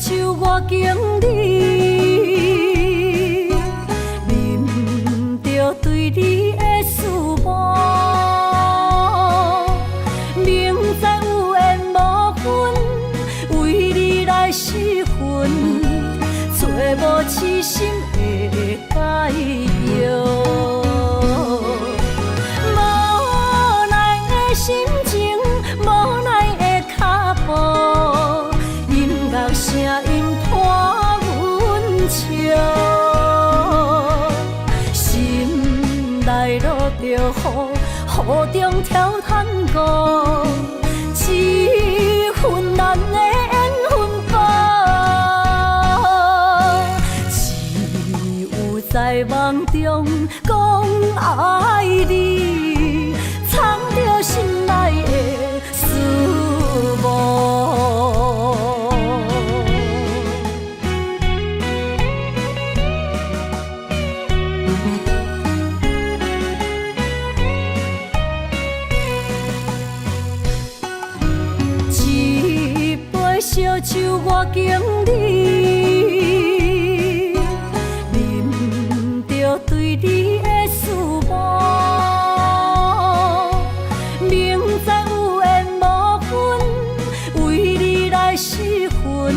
酒我敬你，啉着对你的思慕，明知有缘无分，为你来失魂，找无痴心的解药。无奈的心情，无奈的脚步。声音拖阮笑，心内落着雨，雨中跳探戈，一份难的缘分薄，只有在梦中讲爱你，藏着心内的思慕。烧酒我敬你，啉着对你的思慕，明知有缘无分，为你来失魂，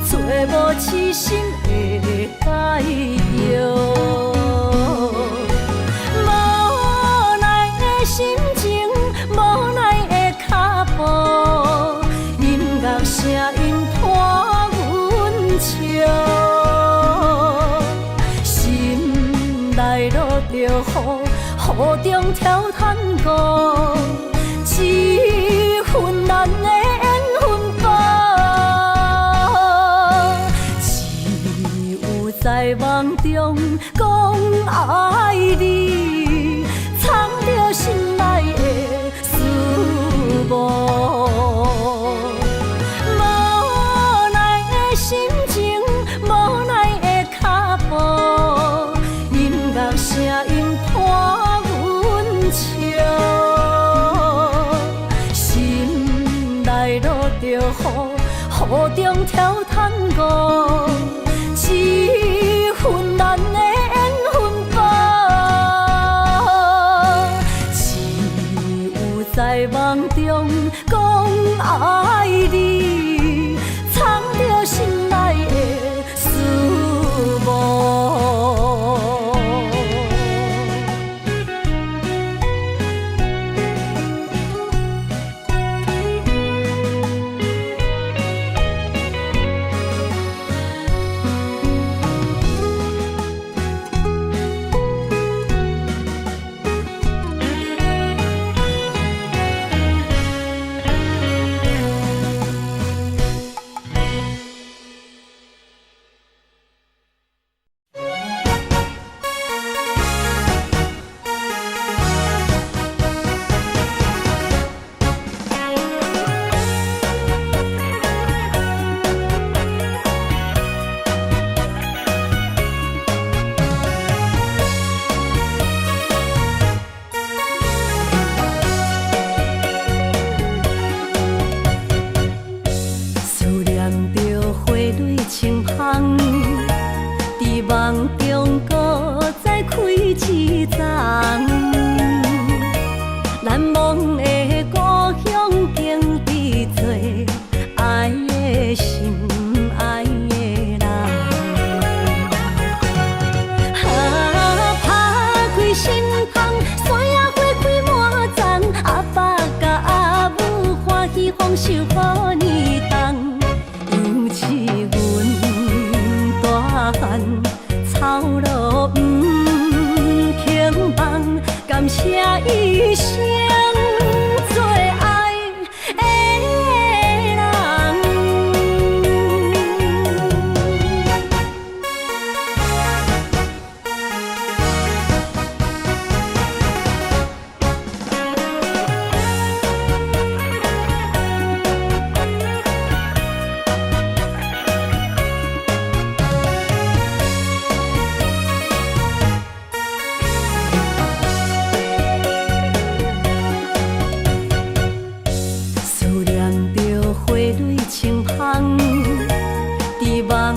找无痴心的解药。无奈的心情，无奈的脚步。声音拖阮笑，心内落着雨，雨中跳探戈，一份难的缘分薄，只有在梦中讲爱你，藏着心内的思慕。声音拖阮笑，心内落着雨，雨中跳探戈，一份难的缘分薄，只有在梦中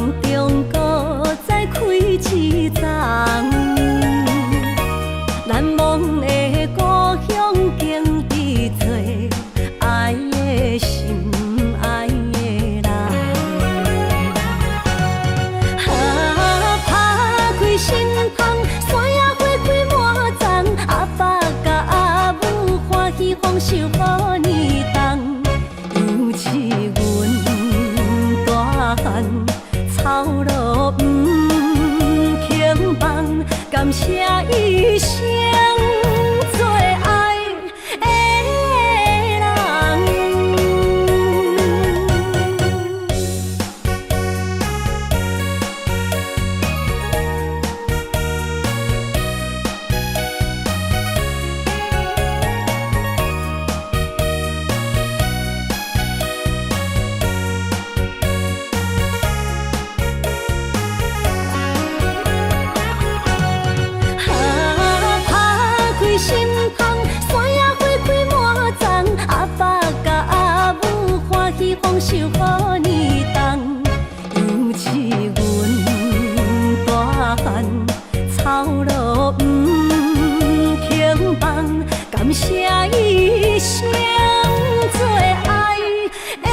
梦中搁再开一丛，难忘的故乡经历做爱的心爱的人。打开心窗，山野花开满丛，阿爸甲阿母欢喜丰收好年冬，尤是阮大汉草路不轻放，感谢一生做爱的人。心窗，山野花开满丛，阿爸甲阿母欢喜丰收好年冬，尤是阮大汉草路不轻放，感谢一生做爱的人。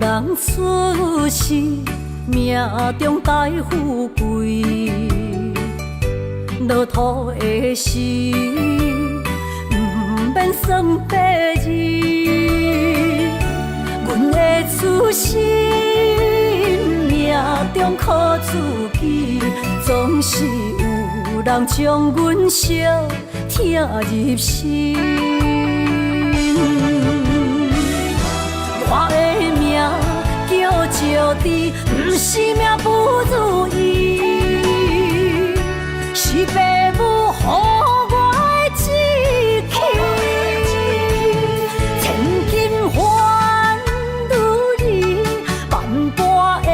人出世，命中带富贵，落土的时，不免算白字。阮的出身，命中靠自己，总是有人将阮惜疼入心。我的命叫石猪，不是命不如意，是父母予我的志气。千金换如意，万般的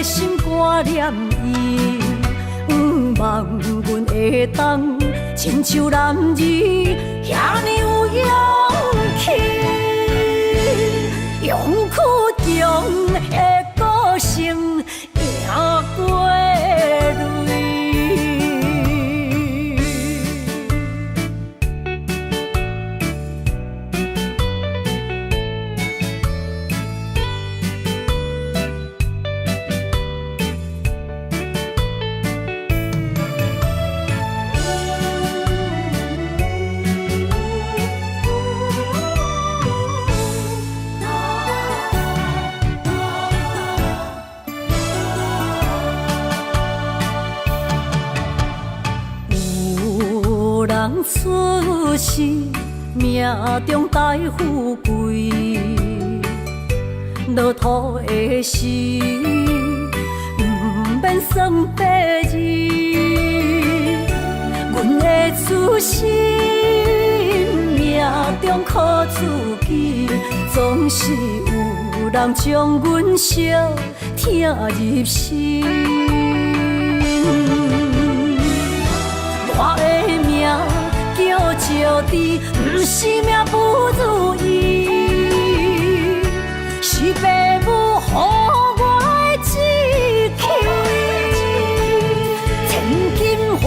心挂念伊，望阮会当亲像男儿遐尼有勇气。勇气中的个性赢过泪。人出世，命中带富贵，落土的时，不免算白字。阮的出身，命中靠自己，总是有人将阮惜疼入心。我的命叫石猪，不是命不如意，是父母予我的志气。千金换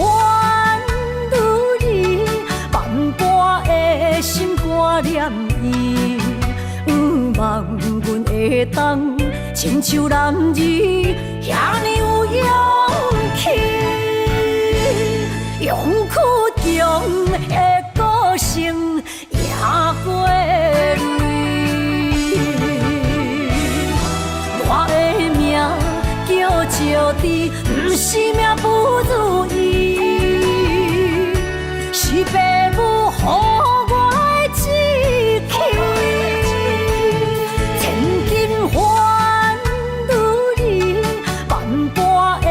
如意，万般的心挂念伊，望阮会当亲像男儿遐尼有勇气。勇气中的母，予我的志气，千金换如意，万般的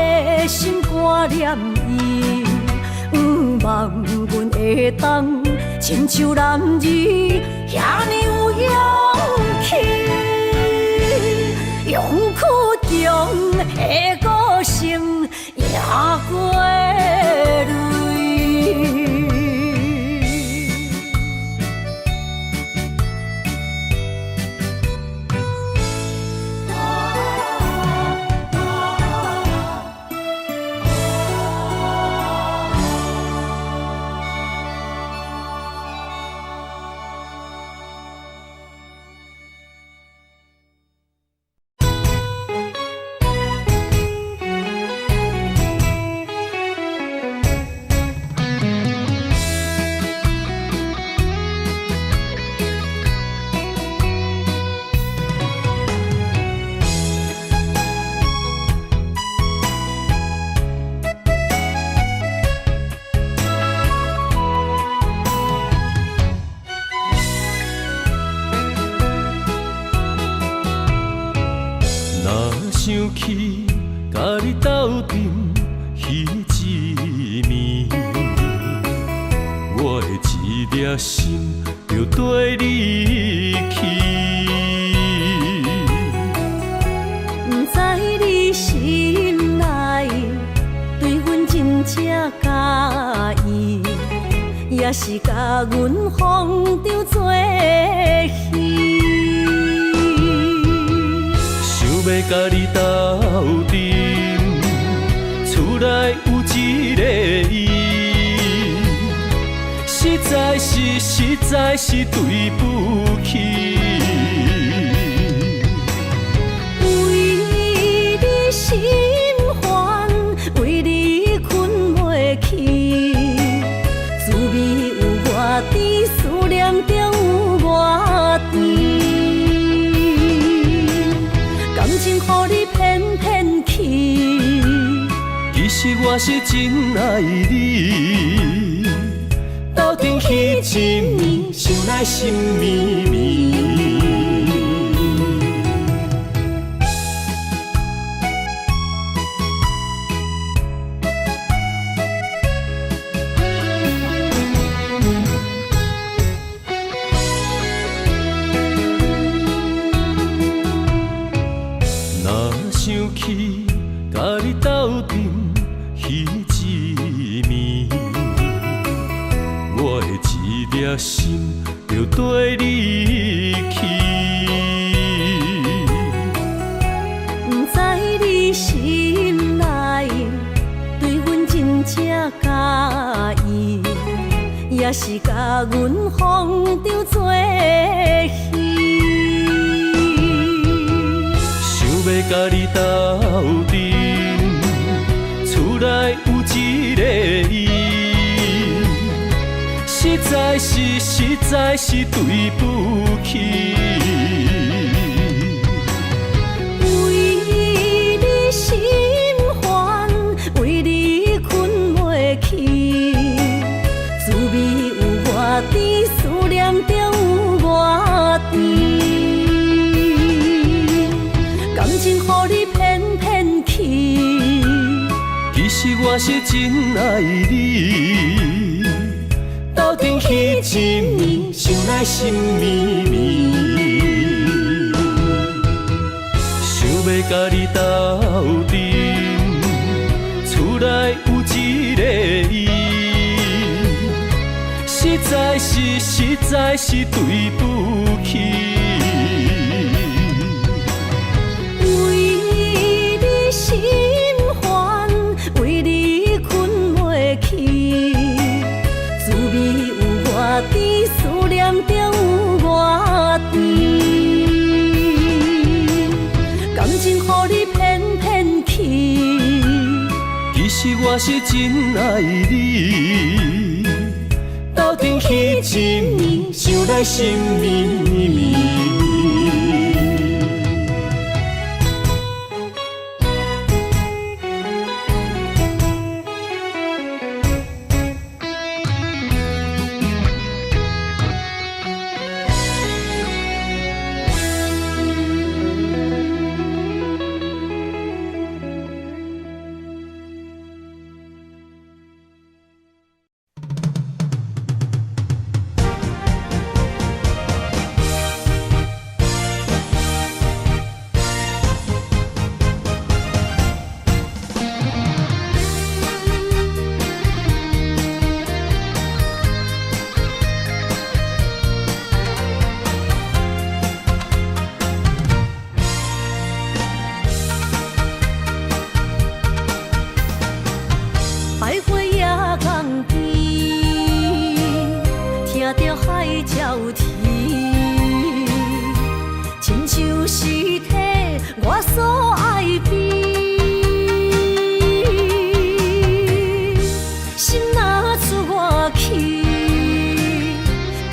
心挂念伊，望阮会当亲像男儿遐尼有勇气，勇气中的歌声也过泪。想起甲你斗阵彼一暝，我的一粒心就跟你去。不知你心内对阮真正介意，也是甲阮风中做戏。要甲你斗阵，厝内有一个伊，实在是对不起。为你心烦，为你困袂去，滋味有我甜，思念中有我甜。感情予你骗骗去，其实我是真爱你。斗阵彼一暝，想来心绵绵。想起甲你斗阵彼一暝，我的一粒心就跟你去。不知你心内对阮真正介意，也是甲阮风中做戏。要甲你斗阵，厝内有一个伊，实在是对不起。为你心烦，为你困袂去，滋味有我甜，思念中有我甜。感情予你骗骗去，其实我是真爱你。斗阵彼一暝，想来心绵绵。想要甲你斗阵，厝内有一个伊，实在是对不起。心烦，为你困袂去，滋味有我甜，思念中有我甜。感情予你骗骗去，其实我是真爱你。斗阵彼一暝，想来心绵绵。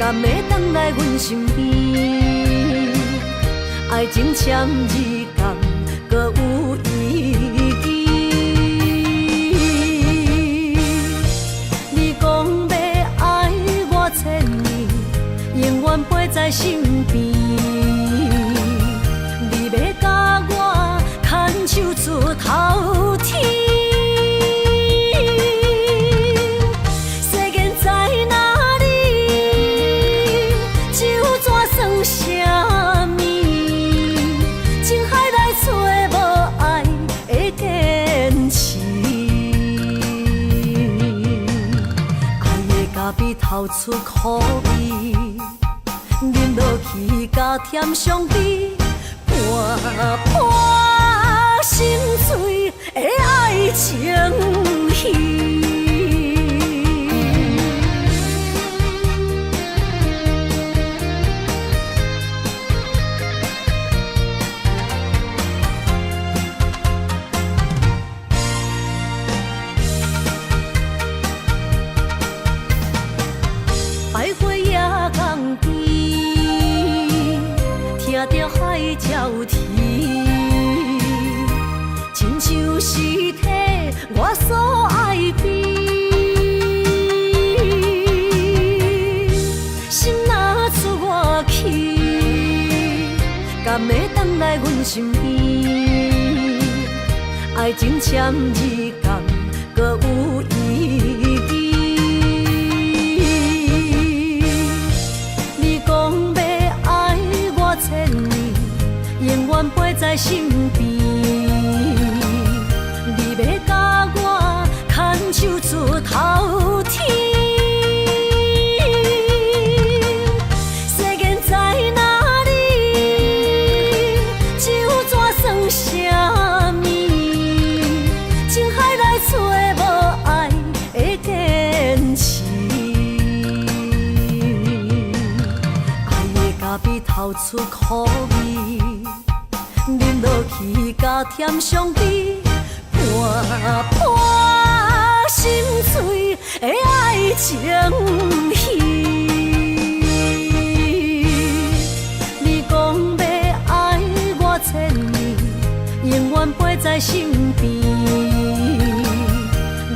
敢会当来阮身边？爱情签字间，搁有意义。你讲要爱我千年，永远陪在身边。你要甲我牵手出头天。透出苦味，饮落去加添伤悲，伴伴心碎的爱情戏。听着海鸟啼，亲像是体我所爱的。心若出我去，敢会当来阮身边？爱情签字间，搁有意义。你讲要爱我千年，永远陪在身边。你要甲我牵手出头天。世间在哪里？就怎算啥物？情海来找无爱的坚持。比透出苦味，饮落去加添伤悲，伴伴心碎的爱情戏。你讲要爱我千年，永远陪在身边。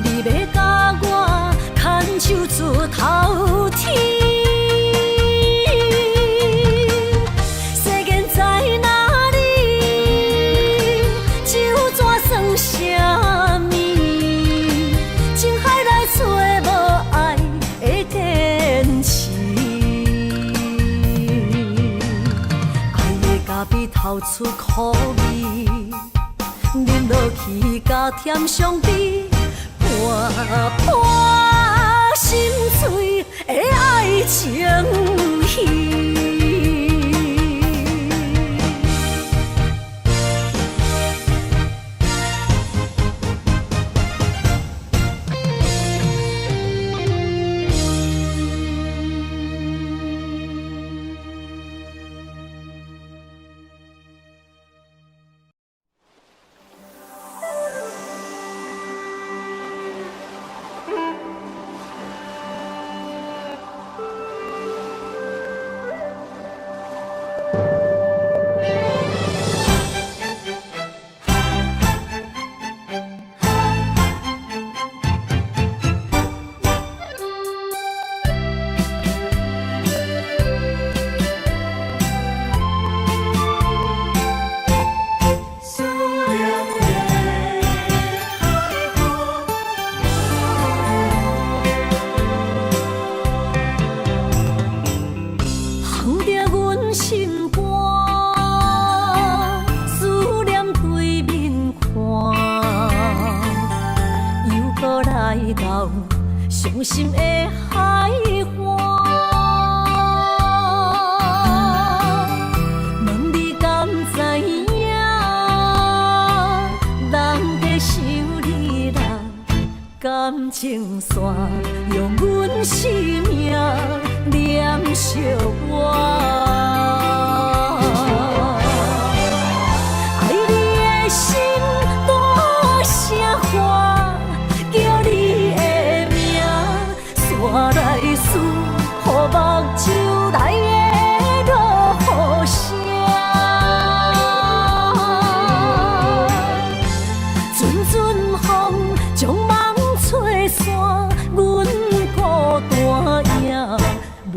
你要甲我牵手出头天。透出苦味，饮落去加添伤悲，伴伴心碎的爱情戏。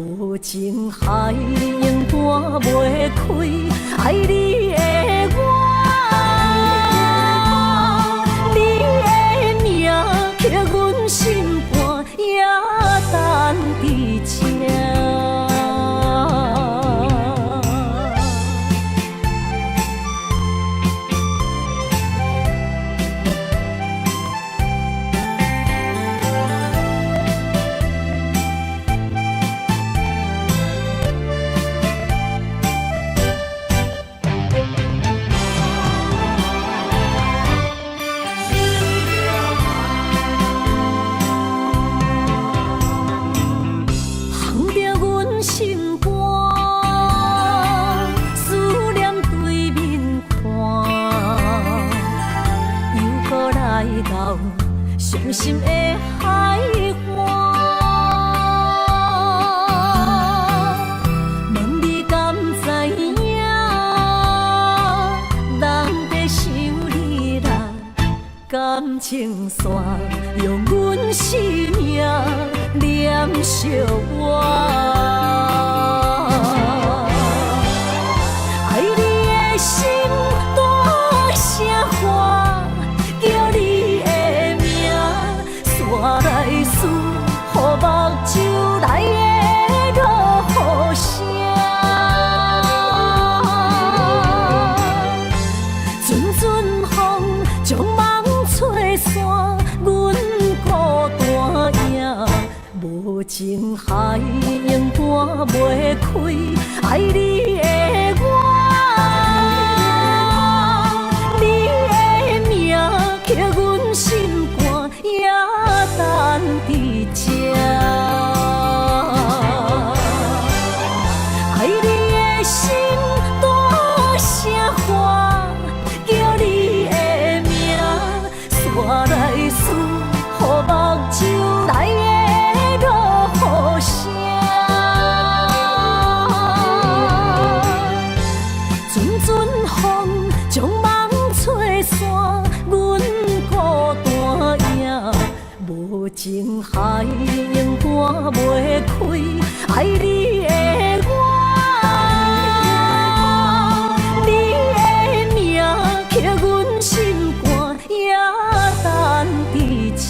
无情海涌断袂开，爱你的我，你的名刻阮心肝，也等伫这。伤心的海岸，问你敢知影？人在想你啦，感情线用阮生命连烧我。爱你的心大声喊，叫你。我来思，予目睭内的落雨声，阵阵风将梦吹散，阮孤单影，无情海涌断袂开，爱你的我，你的名刻阮心肝，也等伫这。爱你的心大声喊，叫你的名，煞来思，予目睭内的落雨声，阵阵风将梦吹散，阮孤单影，无情海涌断袂开，爱你的我，你的名刻阮心肝，也等伫这。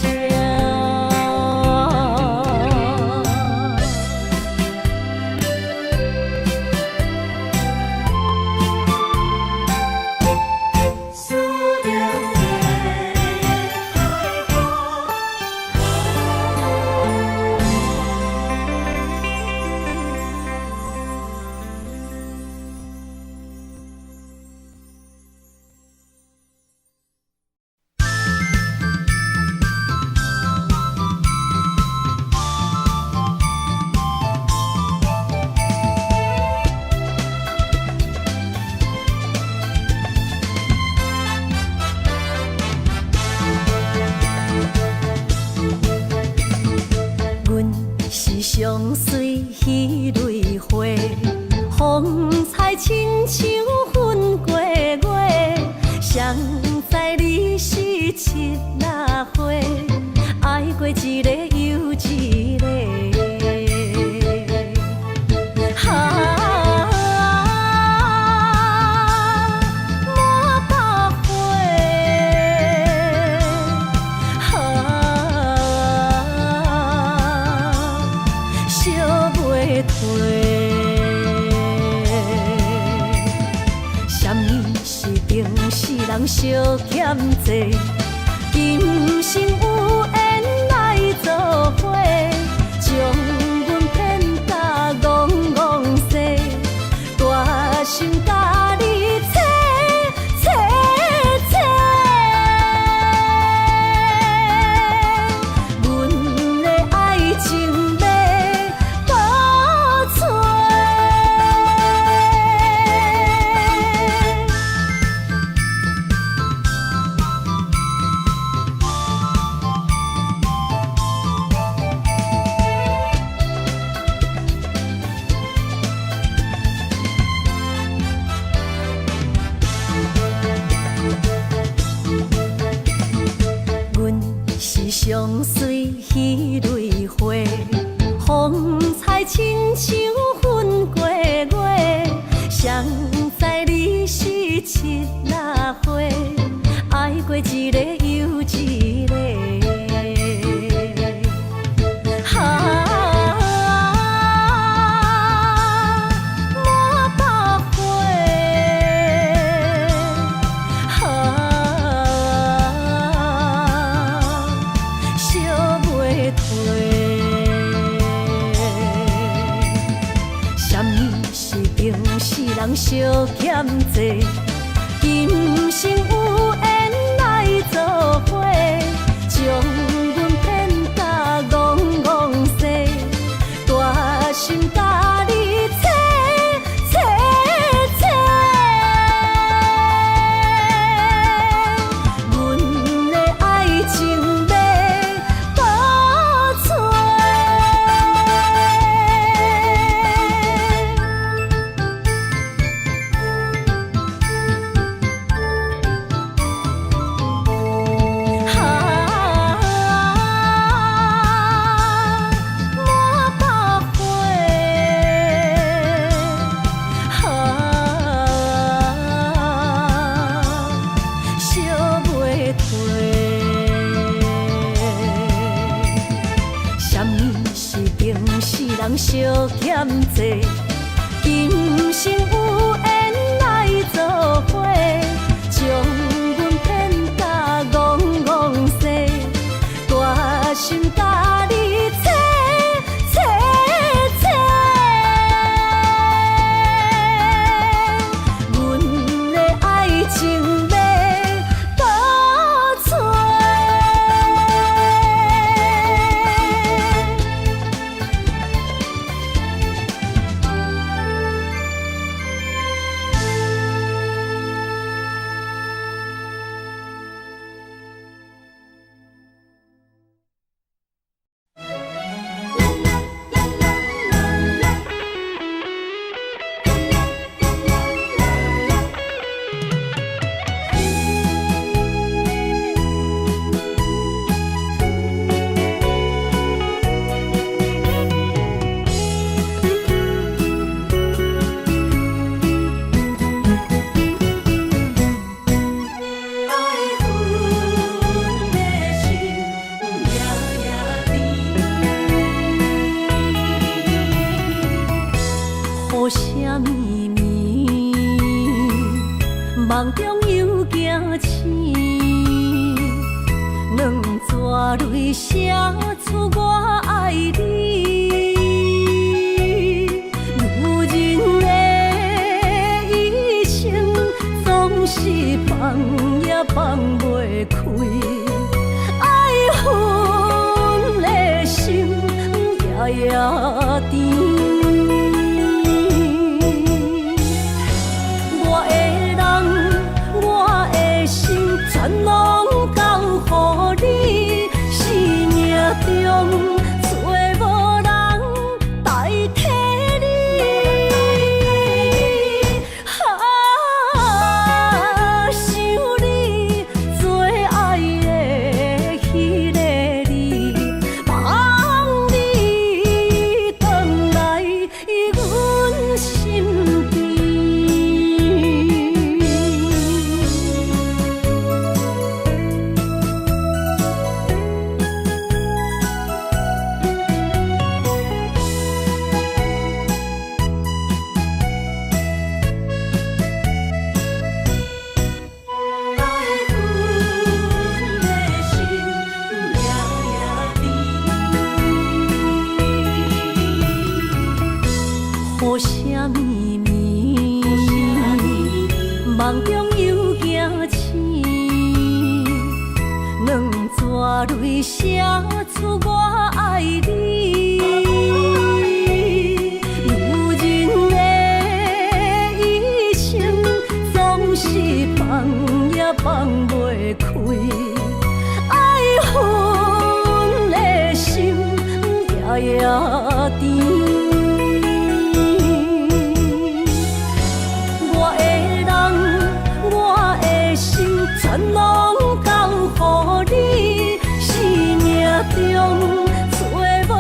相随彼蕊花，风采亲像云过月。谁知你是七拉花，爱过一个又一个。人相欠债，今生有缘来作伙，将阮骗甲戆戆西，大心甲你切切切，阮的爱情要倒找。像分过月，谁知你是七若花，爱过一个又一个。人相欠债，今生有缘来作伙，将阮骗甲戆戆西，大心甲你切切切，阮的爱情要倒找。人相欠债，今生有缘来作伙，将阮骗甲戆戆西，大心甲你切切切，阮的爱情要倒找。梦中又惊醒，两撮泪写出我爱你。女人的一生总是放也放袂开，爱恨的心夜夜甜。全拢交予你，生命中找无人代替你。想你最爱的迄个你，望你回来阮身边。雨声绵绵，梦中又惊醒，两撮泪写出我爱你。女人的一生总是放也放袂开，爱恨的心夜夜甜。全拢交予你，生命中找无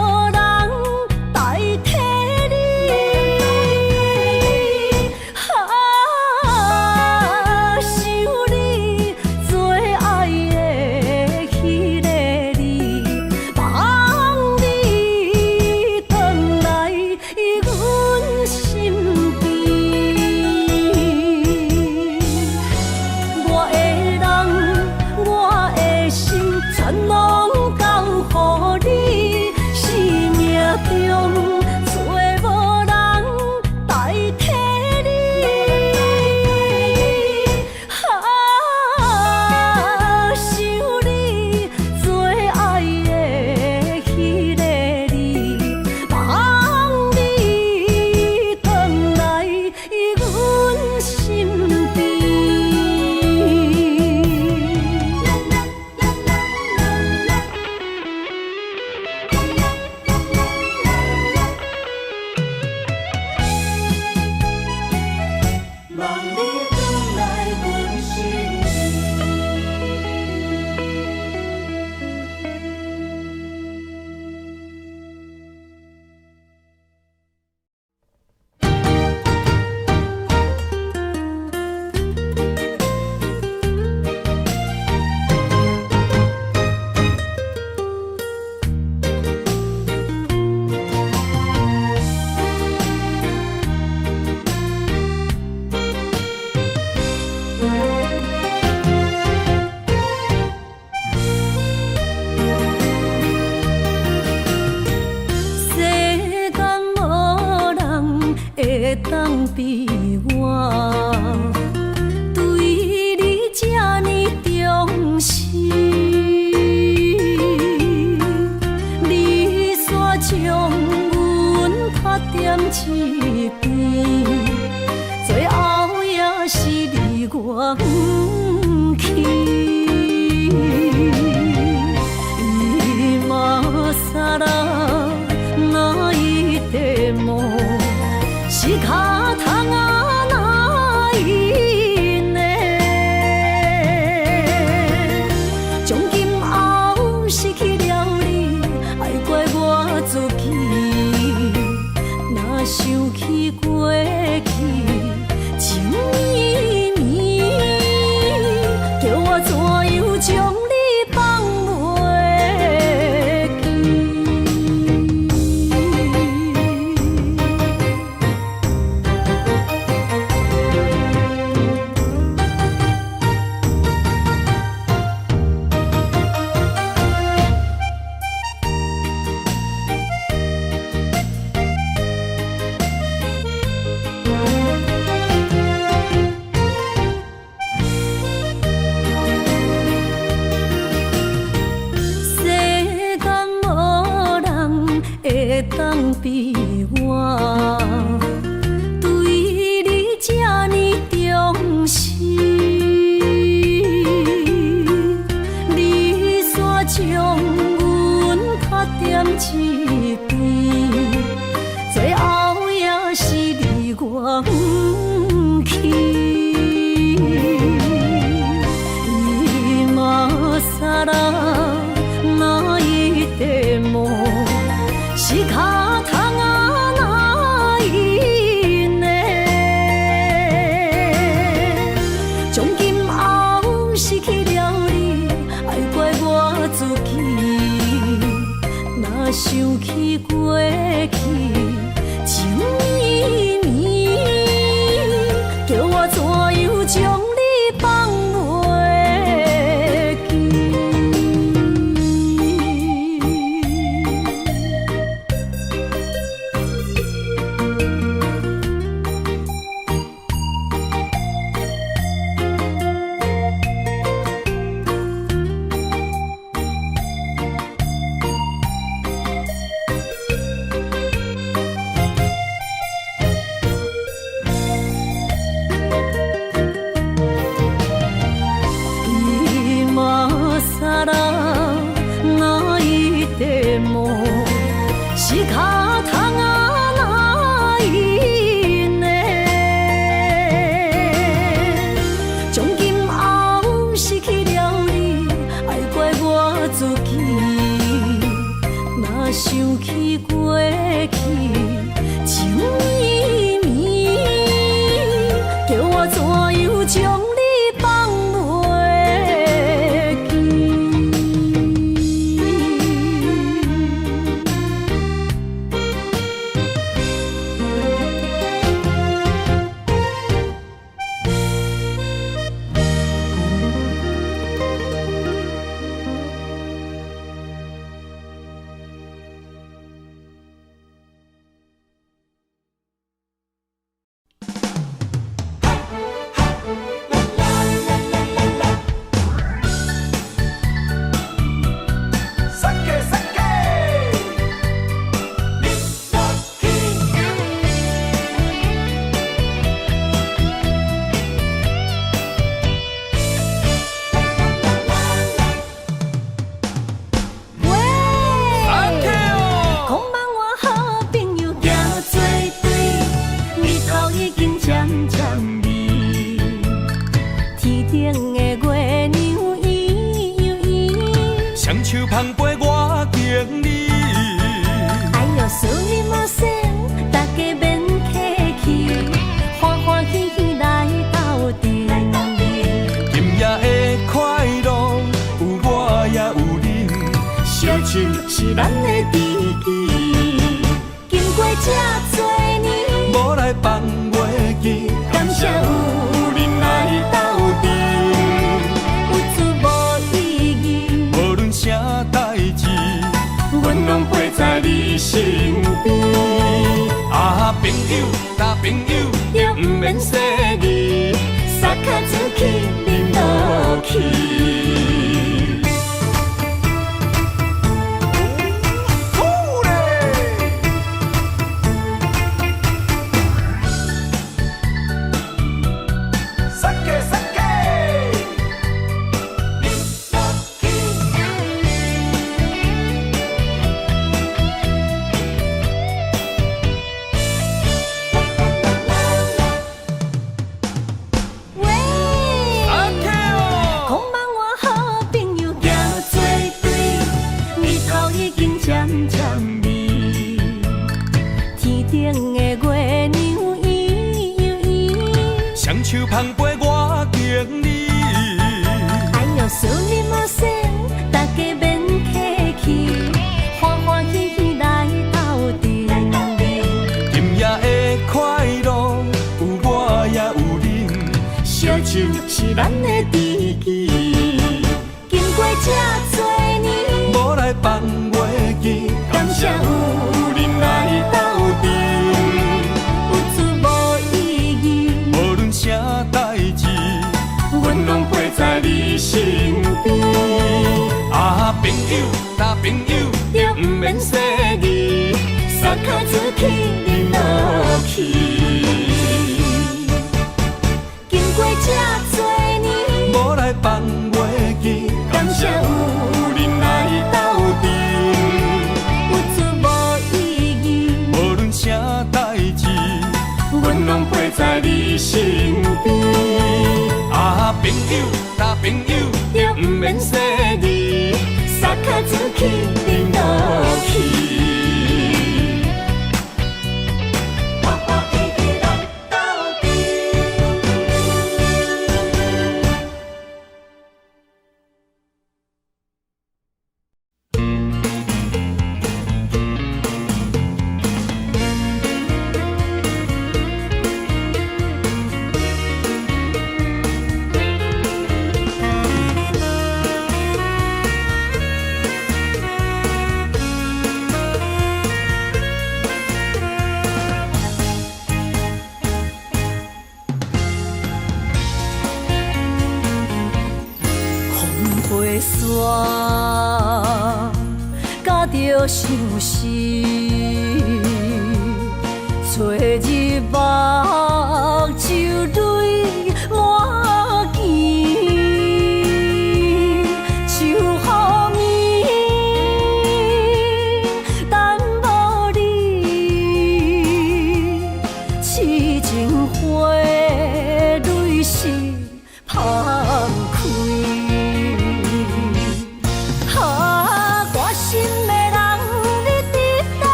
会当比我对你这呢重视？你煞将阮拍点一边，最后也是你我不去。今さら泣いても仕方がないね。从今后失去了你，爱怪我自己。若想起过去情绵绵，叫我怎样将你放袂记？会当比我对你这呢重视？你煞将阮拍点一边，最后也是你我不去。今さら泣いても仕方がないね。从今后失去了你，爱怪我自己。若想起过去情绵绵，叫我怎样将你放袂记？さら泣いても仕方がないね。从今后失去了你，爱怪我自己。若想起过去情绵绵，叫我怎样将你放袂记？是咱的知己，经过这多年，无来放袂记，感谢有人来斗阵，有滋无意义，无论啥代志，阮拢陪在你身边。啊，朋友，交朋友，就不免说字，撒卡出去，饮落去。手捧杯我敬你，哎呦，苏你莫说，大家免客气，欢欢喜喜来斗阵。今夜的快乐有我也有你，烧酒是咱的知己，经过这多年，无来放袂记，感谢有恁来斗阵，有滋无意义。无论啥代志，阮拢陪在你身边。啊，朋友，交朋友，就不免说字，撒卡出去，饮落去。经过这多年，无来放袂记，感谢有恁来斗阵，有滋无意义。无论啥代志，阮拢陪在你身边。啊，朋友，交朋友，就不免说字，撒卡出去，饮落去。甲着相思，找日目酒泪满肩，就好眠，等无你，痴情花蕊是芳开。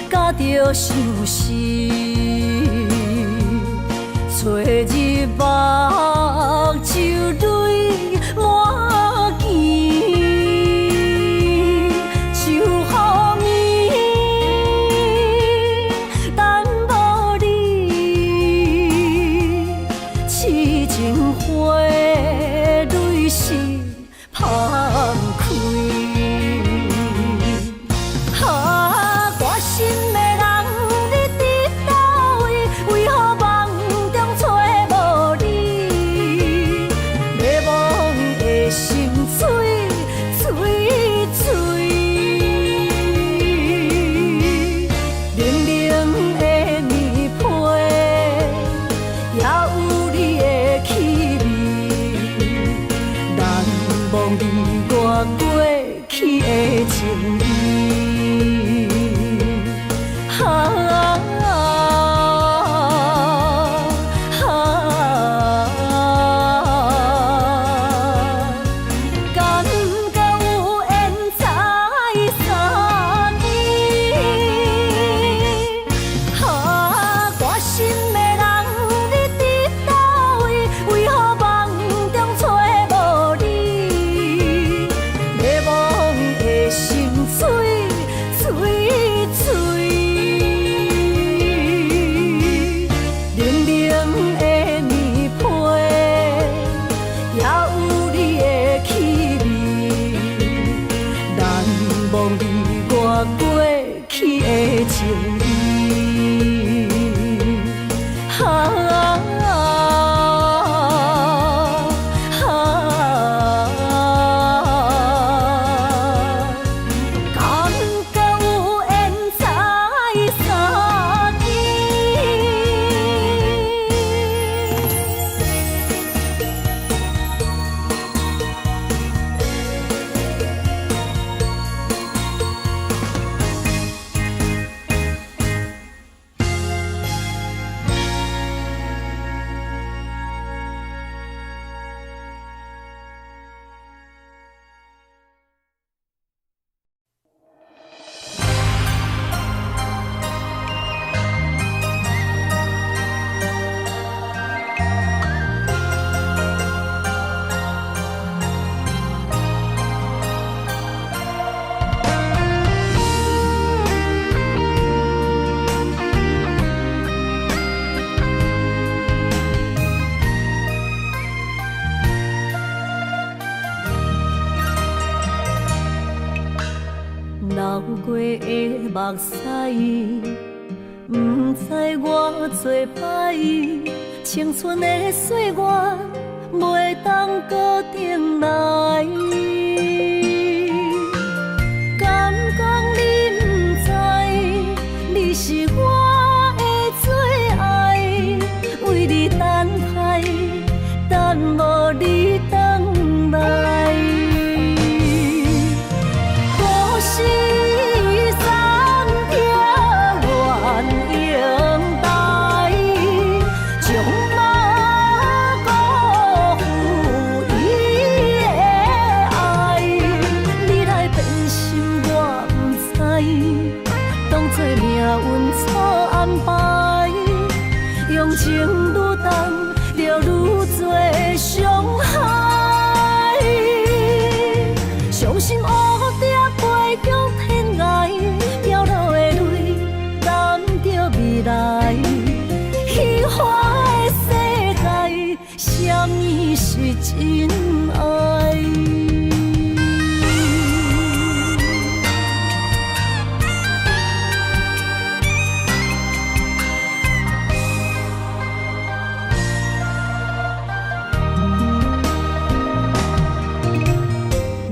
甲着相思，找日目酒泪满肩，就好眠，等无你，痴情花蕊是芳开。心的人，你彼个情意。感觉有缘才相流过的目屎，不知我做歹，青春的岁月袂当搁重来。敢讲你不知，你是我的最爱，为你等待，等无你回来。故事暂停，愿永待，将马辜负伊的爱。你来变心，我不知，当作命运错安排，用情愈重，就愈多伤害。伤心乌蝶飞向天涯，飘落的泪，等着未来。虚幻的世界，什么是真爱？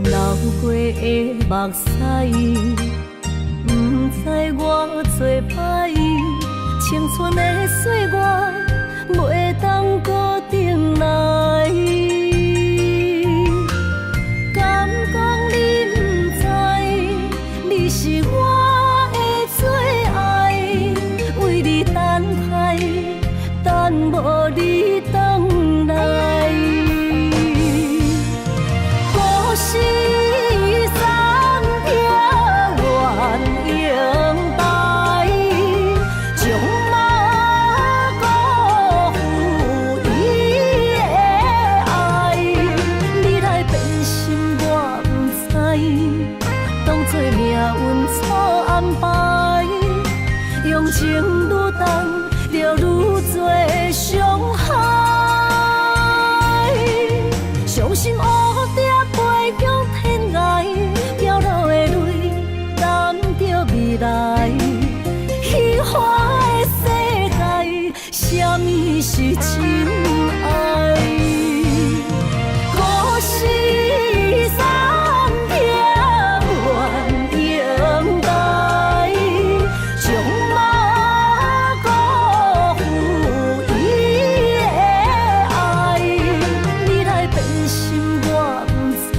流过的目屎，不知我做歹，青春的岁月袂当搁重来。敢讲你不知，你是我的最爱，为你等待，等无你回来。故事暂停，愿永待，将马辜负伊的爱。你来变心，我不知，当作命运错安排，用情愈重，就愈多伤害。伤心乌蝶飞向天涯，飘落的泪，等着未来。虚幻的世界，什么是真爱？故事暂停，愿永待，将马辜负伊的爱。你来变心，我不知，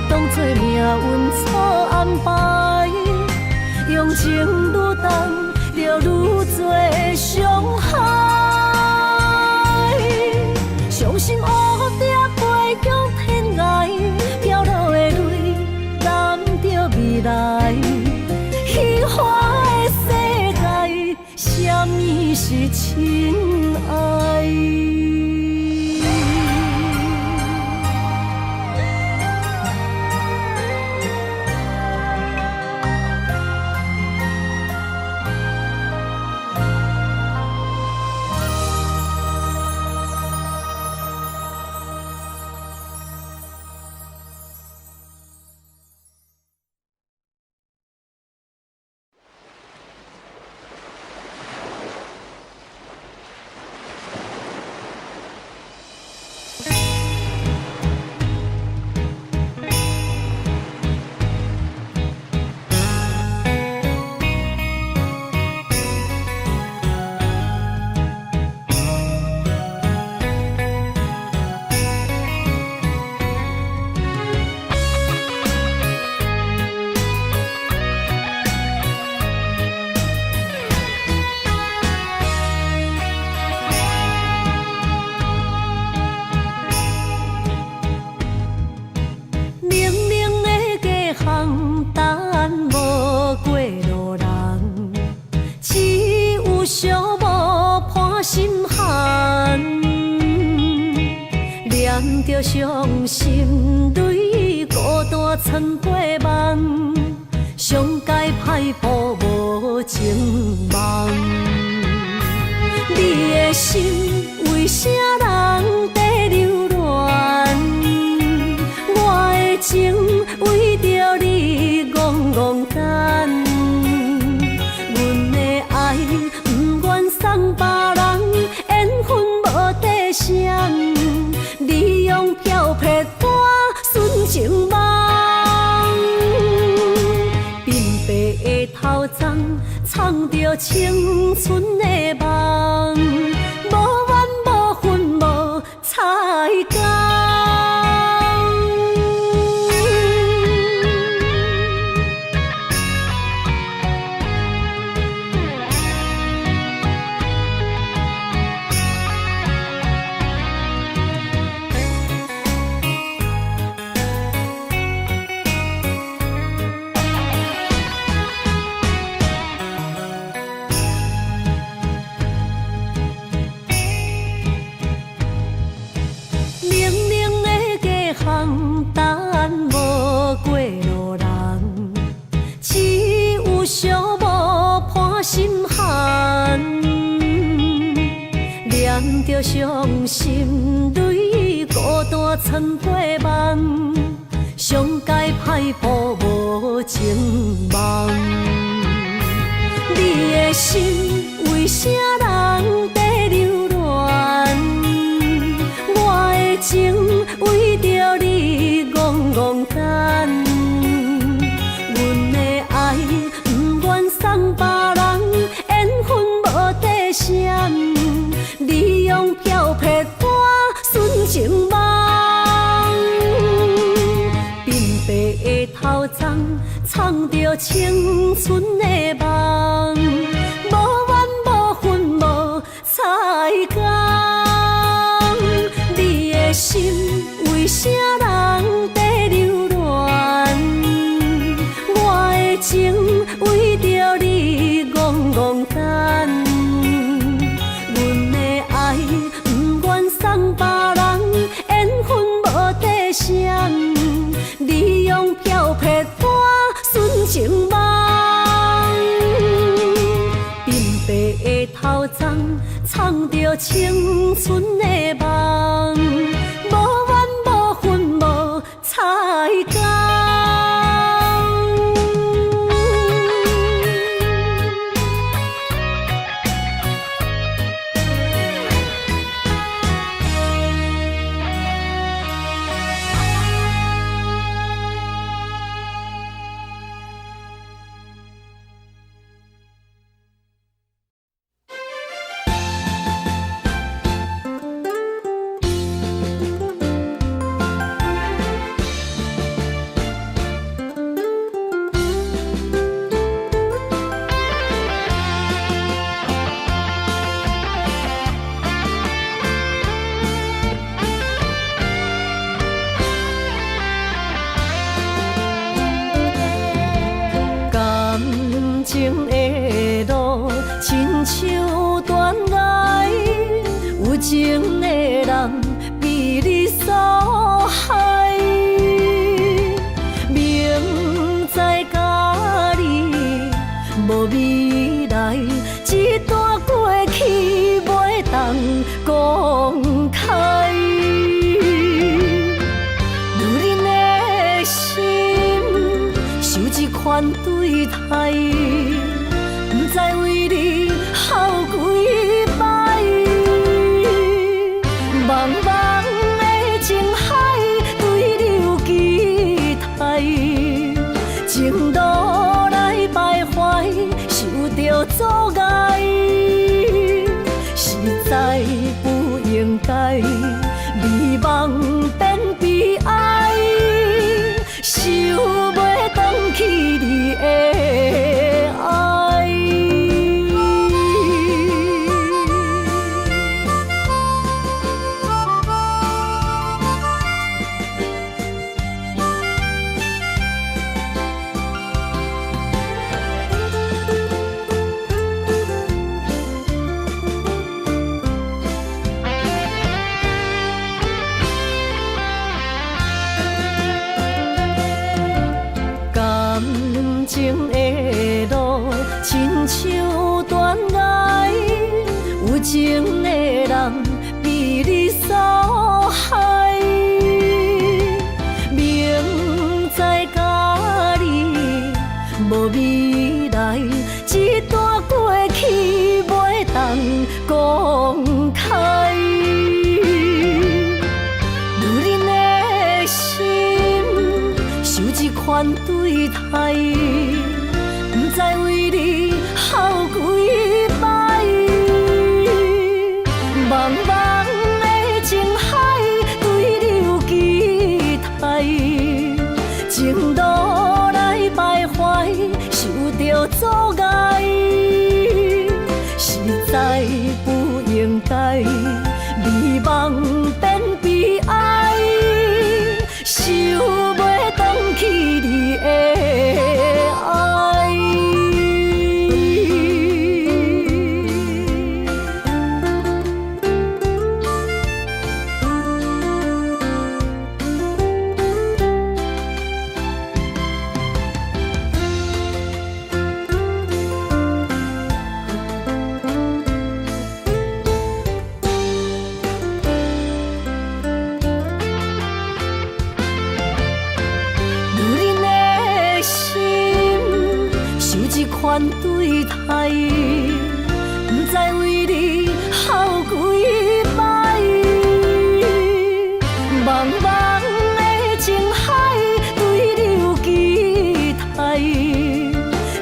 当作命运错安排，用情愈重，就愈多伤害。伤心乌蝶飞向天涯，飘落的泪，等着未来。虚幻的世界，什么是真爱？着伤心泪，孤单藏过梦，上界歹步无情梦。你的心为啥人在流乱？我的情为着你戆戆等，阮的爱不愿送别人，缘分无底线，你用漂泊歌纯情梦。鬢白的头鬃，藏着青春的梦，无怨无恨无彩工。着伤心泪，孤单藏过梦，上界歹步无情梦。你的心为啥人在流乱？我的情为着你戆戆等，阮的爱不愿送别人，缘分无底线。你用漂泊歌纯情梦，鬢白的头鬃藏着青春的梦，无怨无恨无彩工。你的心为啥人在流乱？我的情为着你戆戆等。送别人，缘分无底线，你用漂泊歌纯情梦。鬢白的头鬃藏着青春的梦，无怨无恨无彩工。情的路，亲像断崖，有情的人被你所害。明知甲你无未来，一段过去袂当公开。如恁的心受一款对待。不知为你耗几摆，茫茫的情海对你有期待，情路来徘徊，受着阻碍，实在不应该，美梦变悲哀，想袂回去你的爱。着阻碍，实在不应该，美梦变悲哀，想袂返去你的爱。款对待，不知为你哭几摆。茫茫的情海，对你有期待，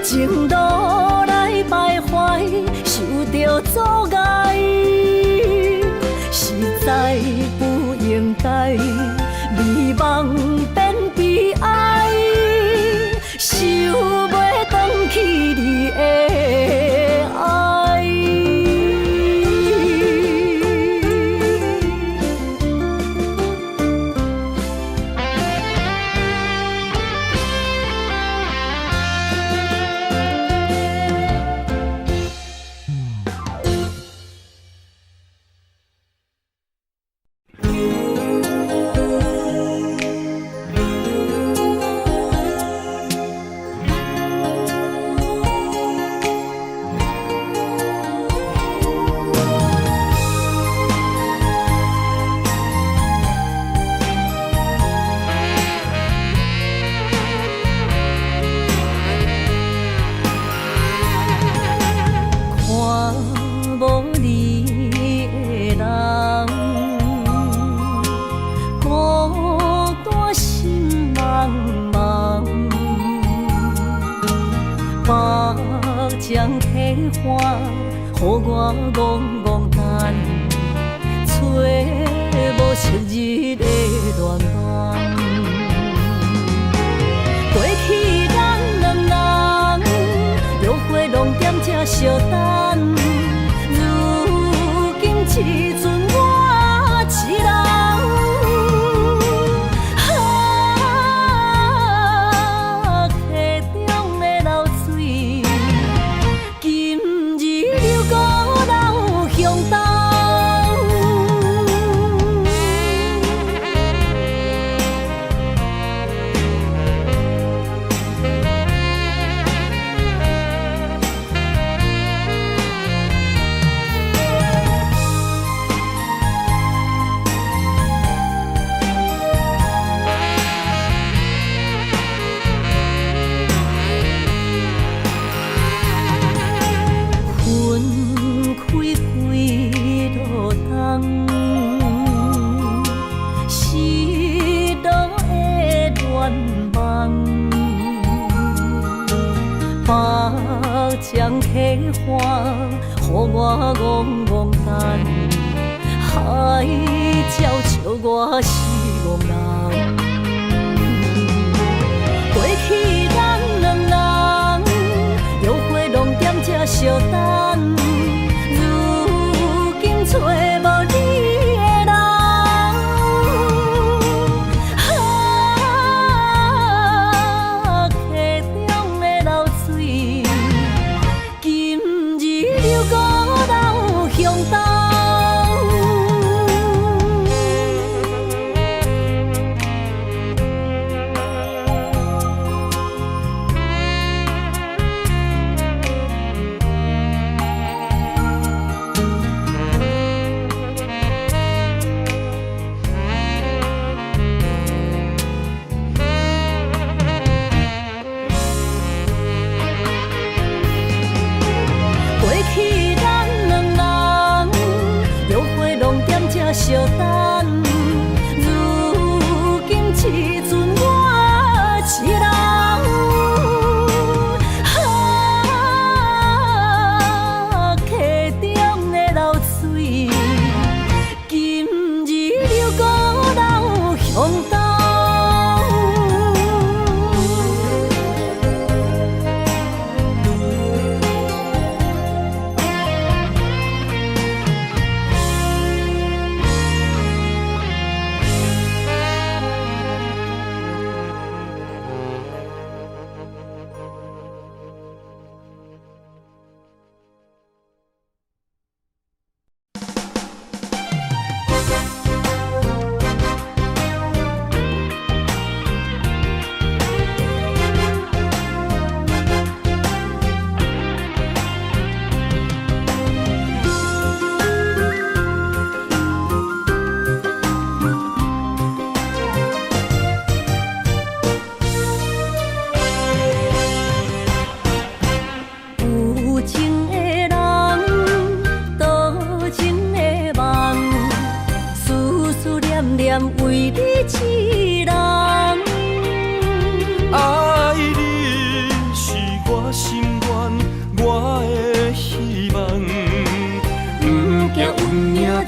情路来徘徊，受着阻碍，实在不应该，美梦变悲哀，想袂返去你的爱。将体花，予我戆戆等，找无昔日的恋梦。过去咱两人，约会拢踮这相等，如今只剩我一人。将体花，予我戆戆等，海鸟笑我是憨人。过去咱两人，约会拢踮这相等，如今找无你。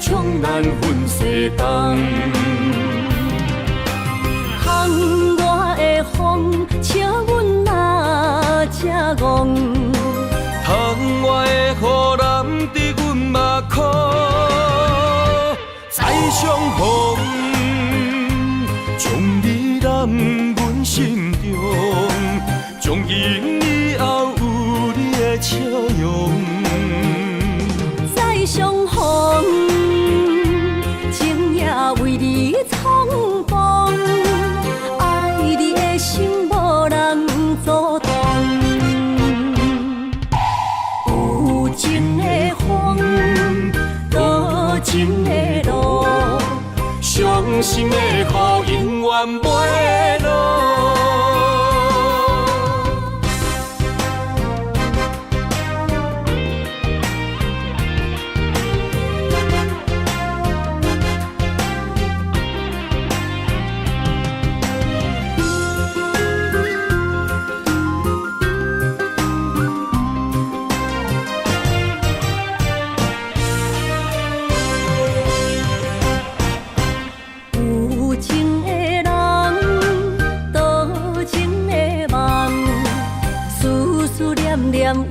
冲咱阮西东。窗外的风，笑阮哪只戆？窗外的雨淋伫阮目眶，再相逢，将你揽阮心中，从今以后有你的笑容。再相逢，情也为你苍茫，爱你的心无人阻挡。有情的风，多情的路，伤心的雨永远袂落。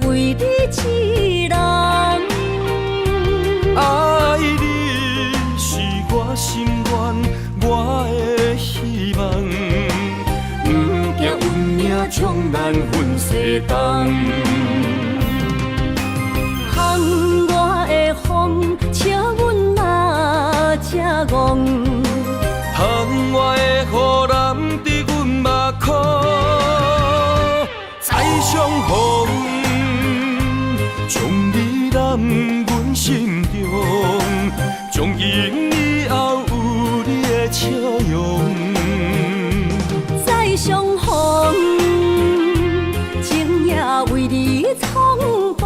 为你一人，爱你是我心愿，我的希望。不惊运命冲咱阮西东。窗外的风，笑阮哪只戆？窗外的雨淋伫阮目眶，再相逢。将你揽阮心中，从今以后有你的笑容。再相逢，情也为你苍茫，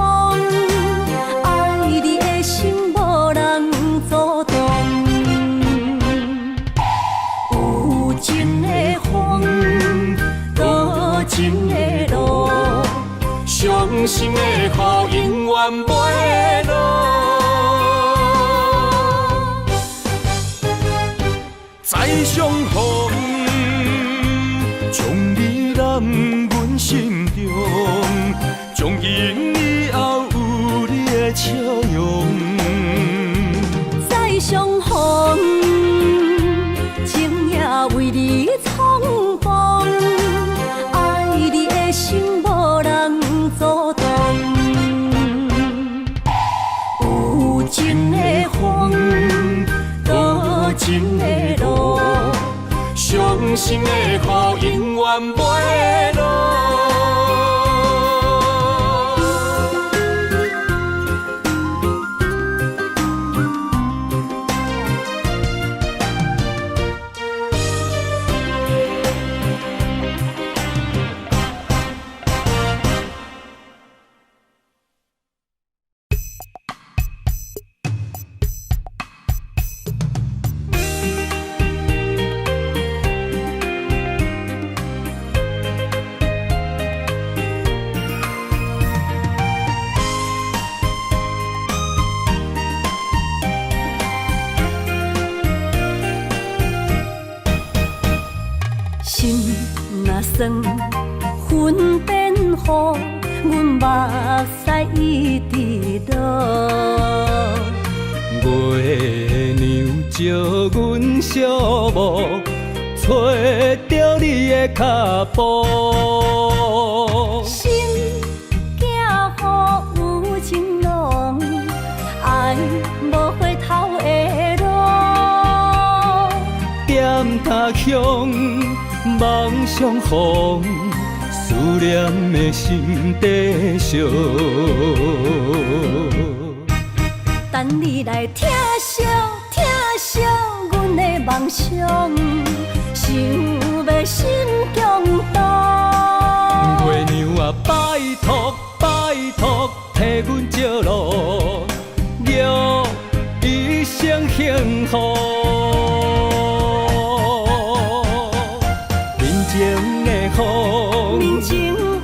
爱你的心无人阻挡。有情的风，多情的路，伤心的雨永远袂落。再相逢，将你揽阮心中，从今以后有你的笑容。再相逢，情也为你苍茫，爱你的心无人阻挡。有情的风，多情的路，伤心的雨永远袂落。心若酸，云变雨，阮目屎一直落。月娘照阮小无，找着你的脚步。心行雨有情浓，爱无回头的路。点他乡，梦相逢，思念的心底烧。等你来听惜阮的梦想，想要心强大。月娘啊，拜托替阮照路，祝一生幸福。人情的人情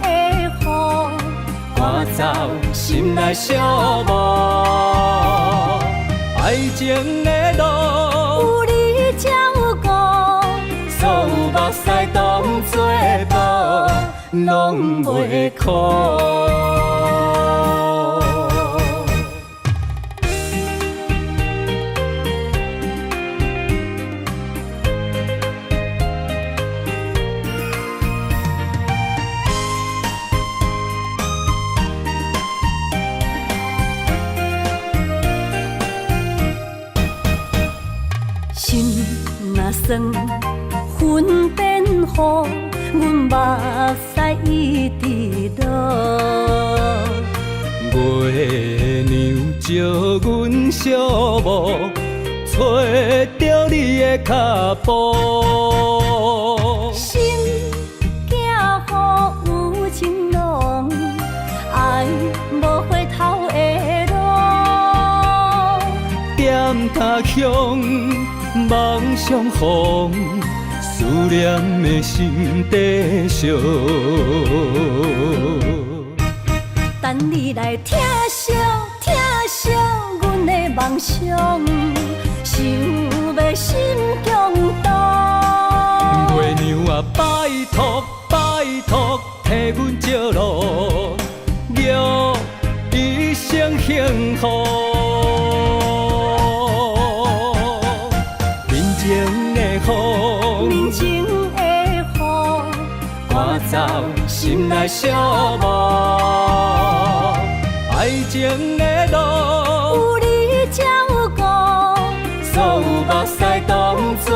的雨，赶走心内寂寞。爱情的路，有你才有我，所有目屎当作补，拢袂苦。心若酸，云变雨，阮目屎一直落。月娘照阮小墓，找着你的脚步。心行雨有情浓，爱无回头的路。点他乡，梦相逢，思念的心底烧。等你来疼惜阮的梦想，想要心强大。月娘啊，拜托，替阮照路，祝一生幸福。面前的雨，面前的雨，赶走心内小雾。爱情的路，有你才有我，所有目屎当作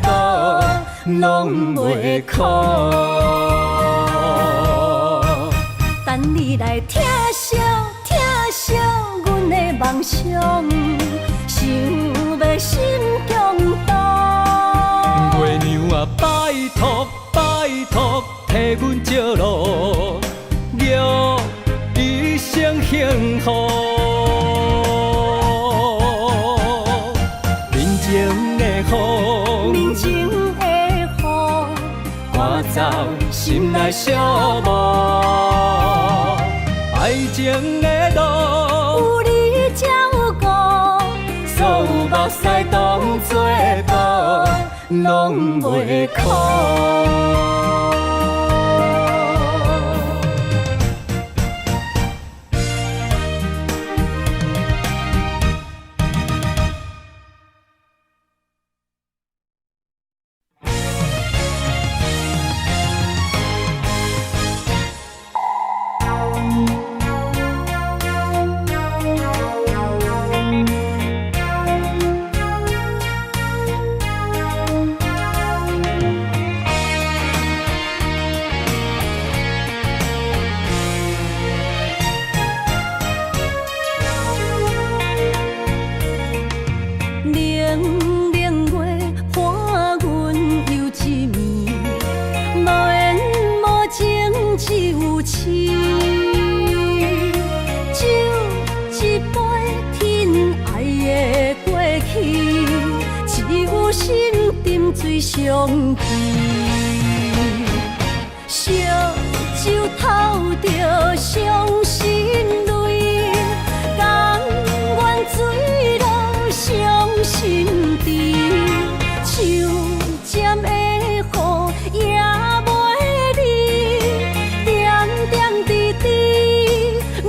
补，拢袂苦。等你来疼惜阮的梦想，想要心强大。月娘啊，拜托，替阮照路，祝一生幸福。面前的雨，面前的雨，赶走心内小雾。爱情的路，有你才有我，所有目屎当作补，拢袂苦。水相去，烧酒透着伤心泪，甘愿坠落伤心地，手尖的雨也袂离，点点滴滴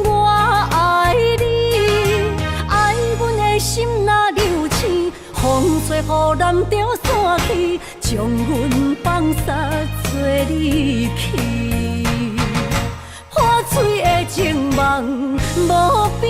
我爱你，爱阮的心若流星，风吹雨淋着散去，将阮放撒做离去，破碎的情梦无边。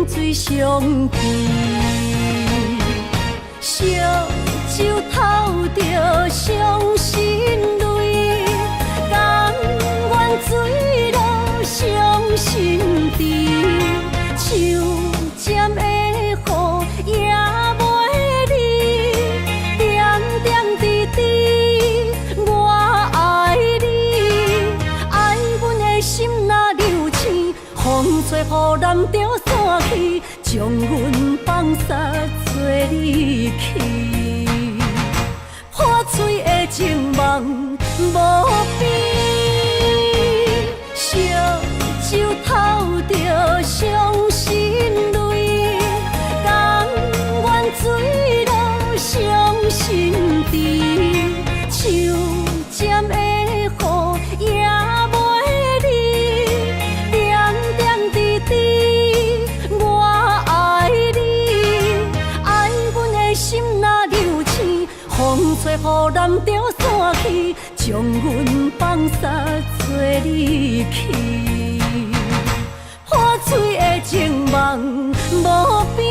水相去，烧酒透着伤。雨淋着散去，将阮放撒做离去。破碎的情梦无边，烧酒透着伤心泪，甘愿坠落伤心地，手尖的雨也袂离，点点滴滴我爱你，爱阮的心若流星，风吹雨淋着散去，将阮放撒做离去。破碎的情梦无边。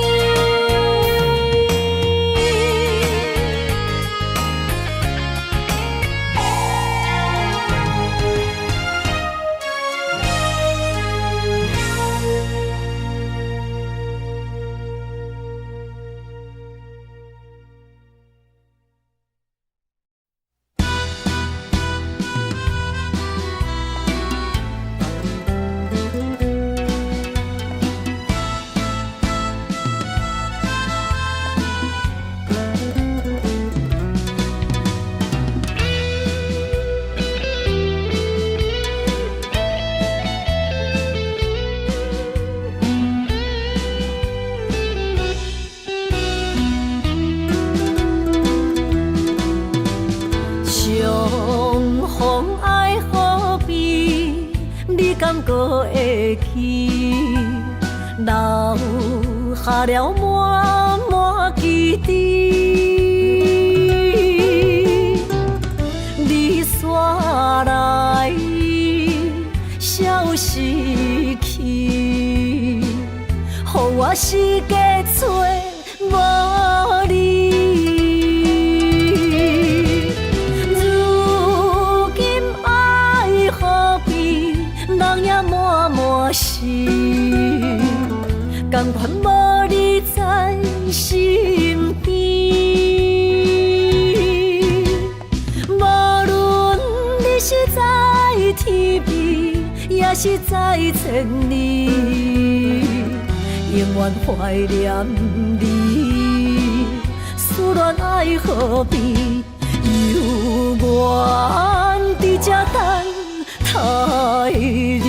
敢搁会去？留下了满满记忆。你煞来，消失去，予我世界找无你。如今爱何必？人也满满是，甘愿无你在身边。无论你是在天边，也是在千里，永远怀念你。思念爱何必？犹原伫这等。爱你。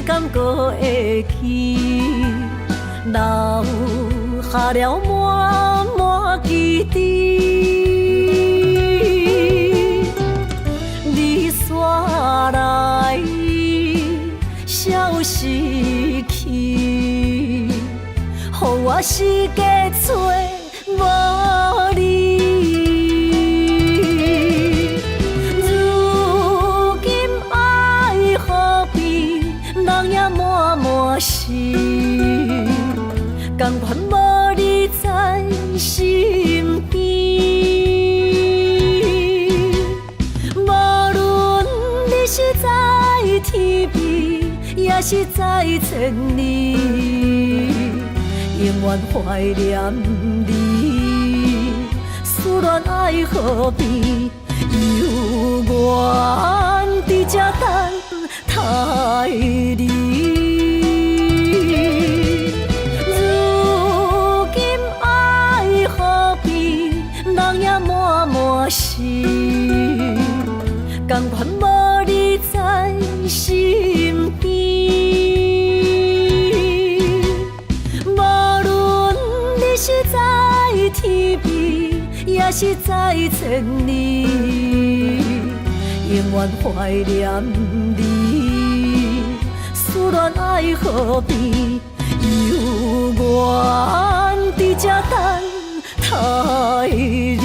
敢搁会去？留下了满满记忆。你煞来，消失去，予我世界找无你。人也满满是，甘愿无你在身边。无论你是在天边，也是在千里，永远怀念你。思念爱何必？犹原伫这等。爱你，如今爱何必？人也满满是，甘愿无你在身边。无论你是在天边，也是在千里，永远怀念你。思念爱何必？犹原伫这等待你。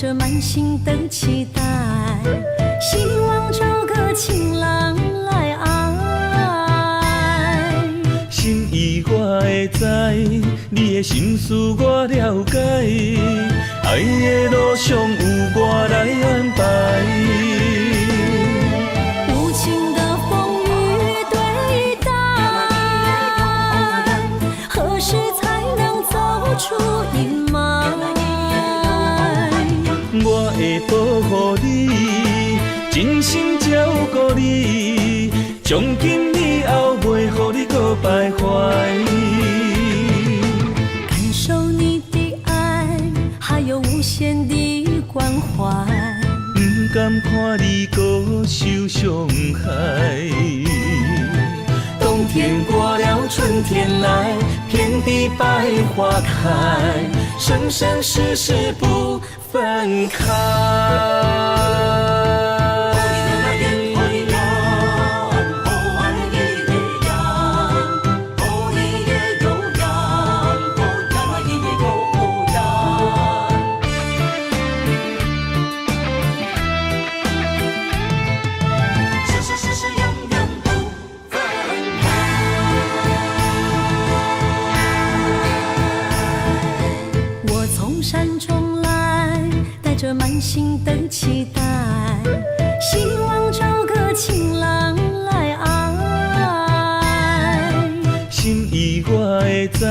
着满心的期待，希望找个情郎来爱。心意我会知，你的心思我了解，爱的路上有我来安排。无情的风雨对待，何时才能走出阴霾？我会保护你，真心照顾你，从今以后袂予你搁徘徊。感受你的爱，还有无限的关怀。不甘看你搁受伤害。冬天过了，春天来，遍地百花开，生生世世不分开。着满心的期待，希望找个情郎来爱。心意我会知，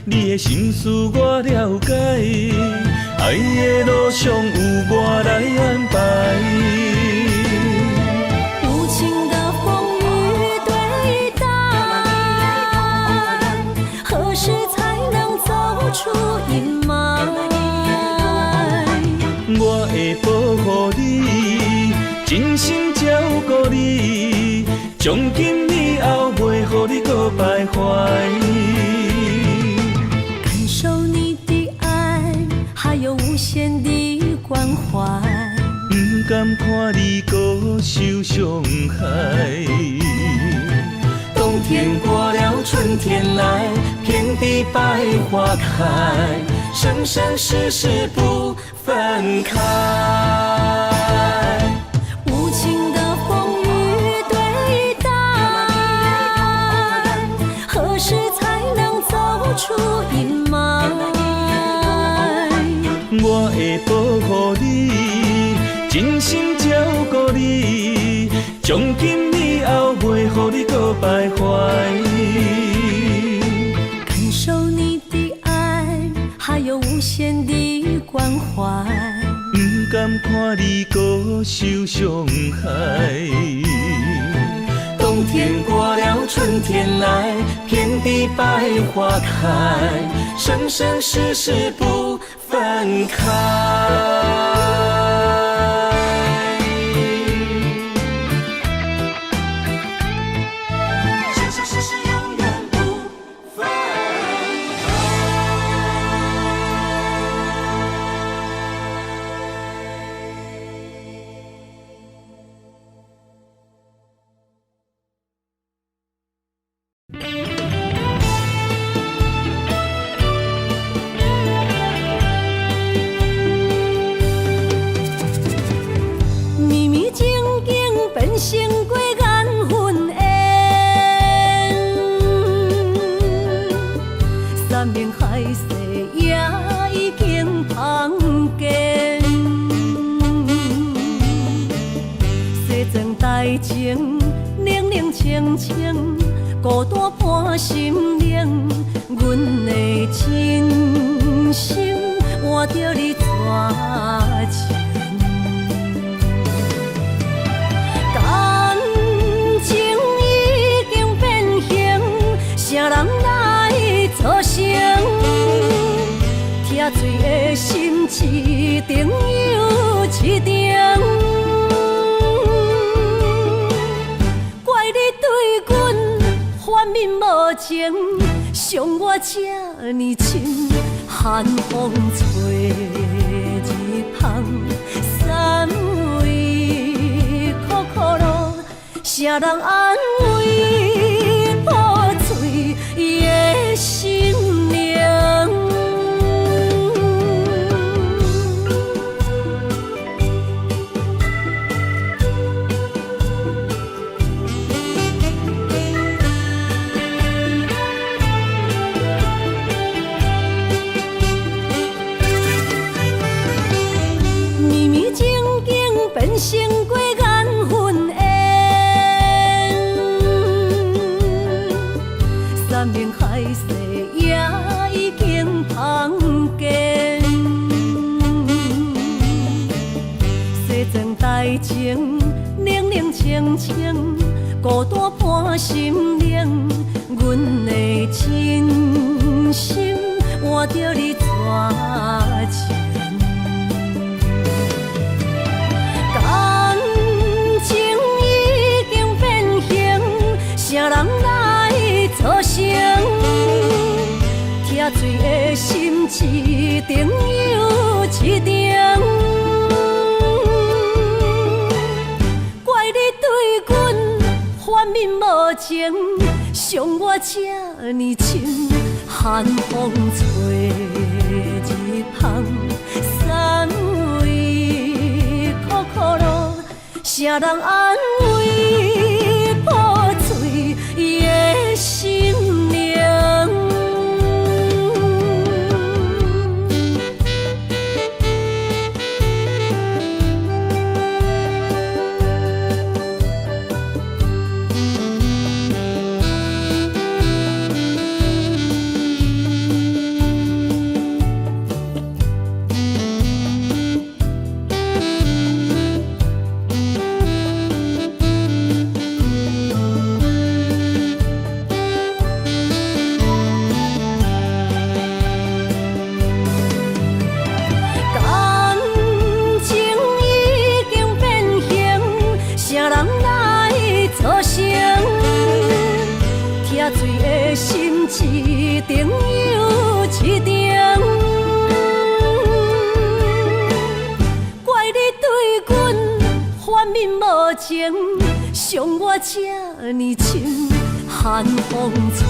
你的心思我了解，爱的路上有我来安排。无情的风雨对待，何时才能走出阴霾？我会保护你，真心照顾你，从今以后袂予你搁徘徊。感受你的爱，还有无限的关怀。不甘看你搁受伤害。冬天过了，春天来，遍地百花开，生生世世不分开。无情的风雨对待，何时才能走出阴霾？我会保护你，真心照顾你，从今以后袂予你搁徘徊。感受你的爱，还有无限的关怀。不甘看你搁受伤害。冬天过了，春天来，遍地百花开，生生世世不分开。成过缘分缘，山明海誓也已经芳见。西庄台前，冷冷清清，孤单伴心灵。阮的真心换着你绝情。啥人来作成？听醉的心一定又一定。怪你对阮反面无情，伤我这呢深，寒风吹日芳，三味苦苦路，啥人安慰？的心灵，爱情冷冷清清，孤单伴心灵。阮的真心换着你绝情，感情已经变形，啥人来作成？疼水的心一定又一定。怪你对阮反面无情，伤我这呢深，寒风吹日芳，三位苦苦路，啥人安慰破碎的心灵？一定又一定，怪你对阮反面无情，伤我这呢深，寒风吹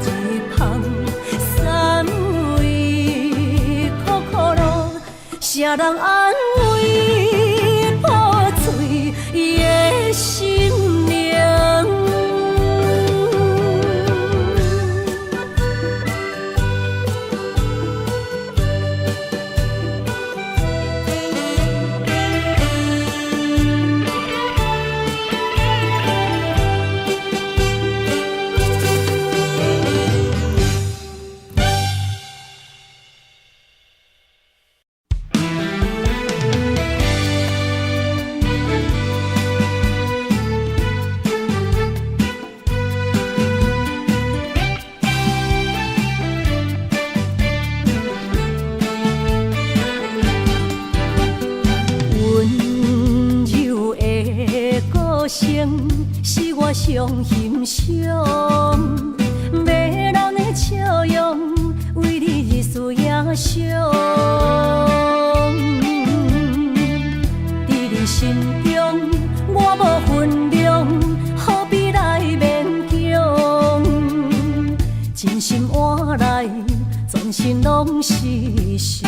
日芳，三位苦苦路，啥人安慰破碎的心灵？是我上欣赏，迷人的笑容，为你日思夜想。伫你心中，我无分量，何必来勉强？真心换来，全身拢是伤。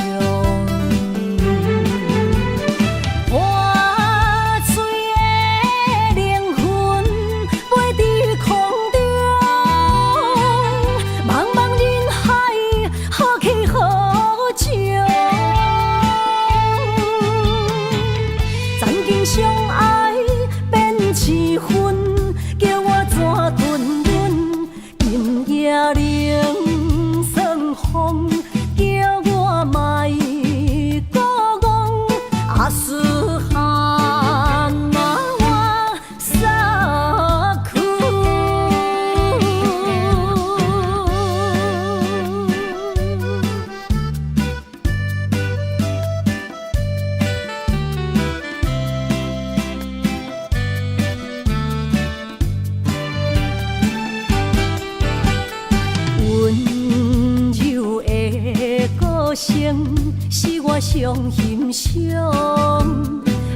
是我上欣赏，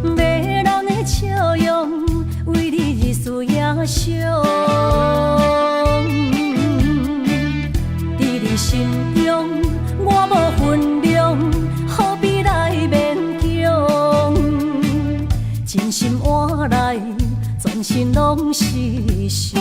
迷人的笑容，为你日思夜想。伫你心中，我无分量，何必来勉强？真心换来，全身拢是伤。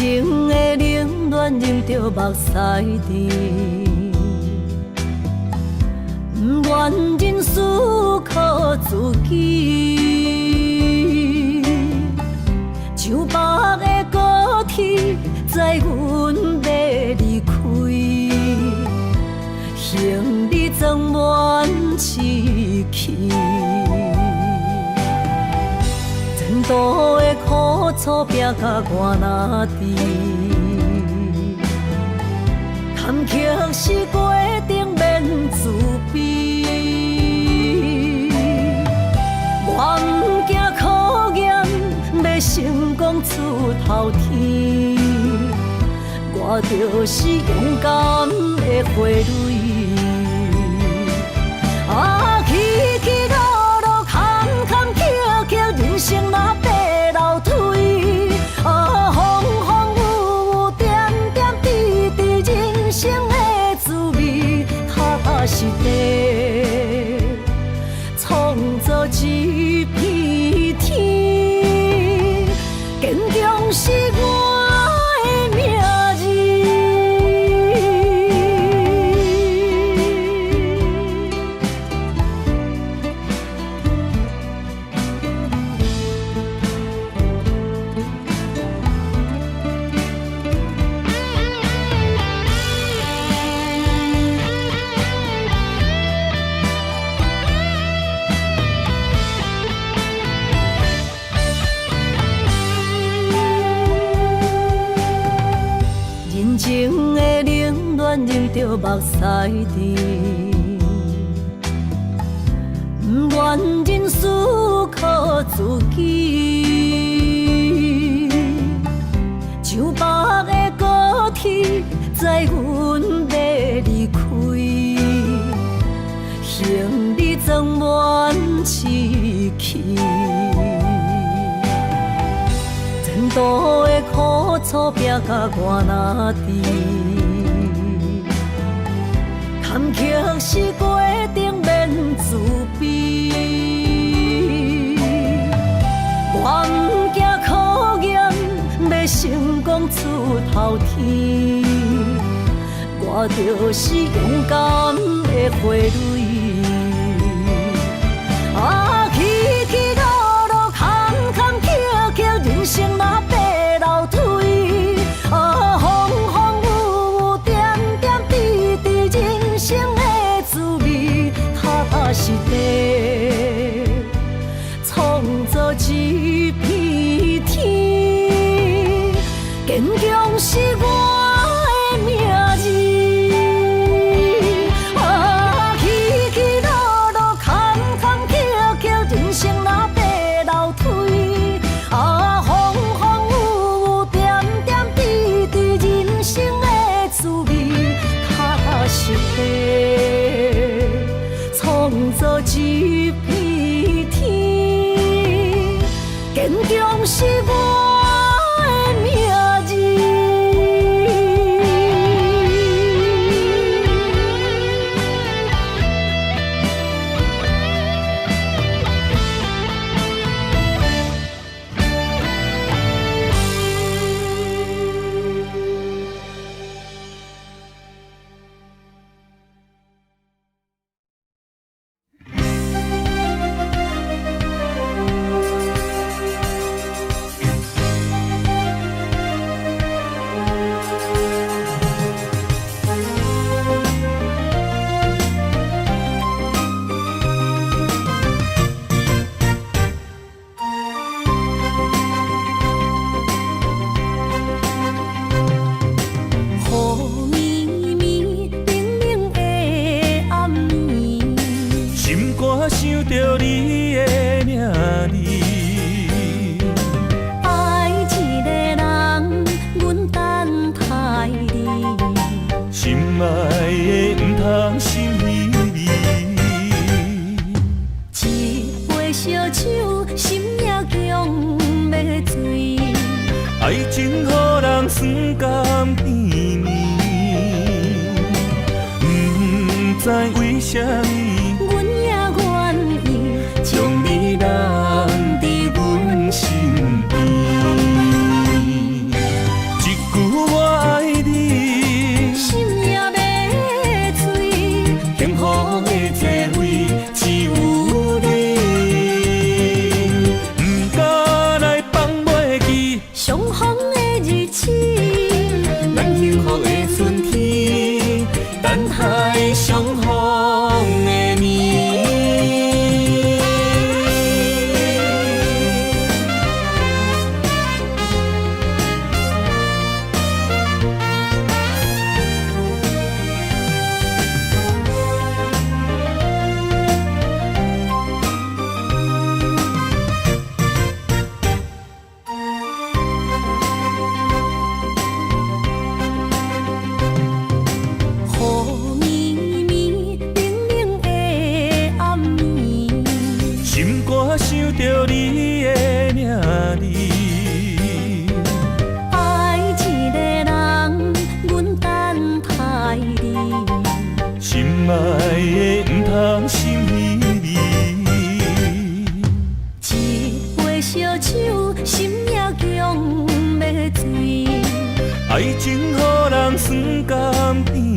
情的冷暖忍着目屎滴，不愿人思靠自己，像白的高铁载阮要离开，行李装满市区。前途的苦楚拼甲我哪知？坎坷是过程免自卑，我不惊考验，要成功出头天。我就是勇敢的花蕊。起起落落，坎坎坷坷，人生若爬楼梯。风风雨雨，点点滴滴，人生的滋味，踏踏实地，创造一片天。坚强是我的命。情的冷暖忍着目屎滴，不愿人思靠自己，像白的高铁载阮要离开，行李装满市区。前途的苦楚拼甲我哪知？坎坷是过程免自卑，我不惊考验，要成功出头天。我就是勇敢的花蕊。起起落落，坎坎坷坷，人生若爬楼梯。风风雨雨，点点滴滴，人生的滋味，踏踏实地，创造一片天。坚强是我的命字。创造一片天，坚强是我的命字。想着你的名字，爱一个人，阮等待你，心爱的不通心稀微，一杯烧酒，心也强要醉，爱情予人酸甘甜蜜，不知为什么，阮也愿意将你揽伫阮身边。一等待相逢的暝。我想着你的名字，爱一个人，阮等待你，心爱的不通心稀微。一杯烧酒，心也强要醉。爱情予人酸甘甜。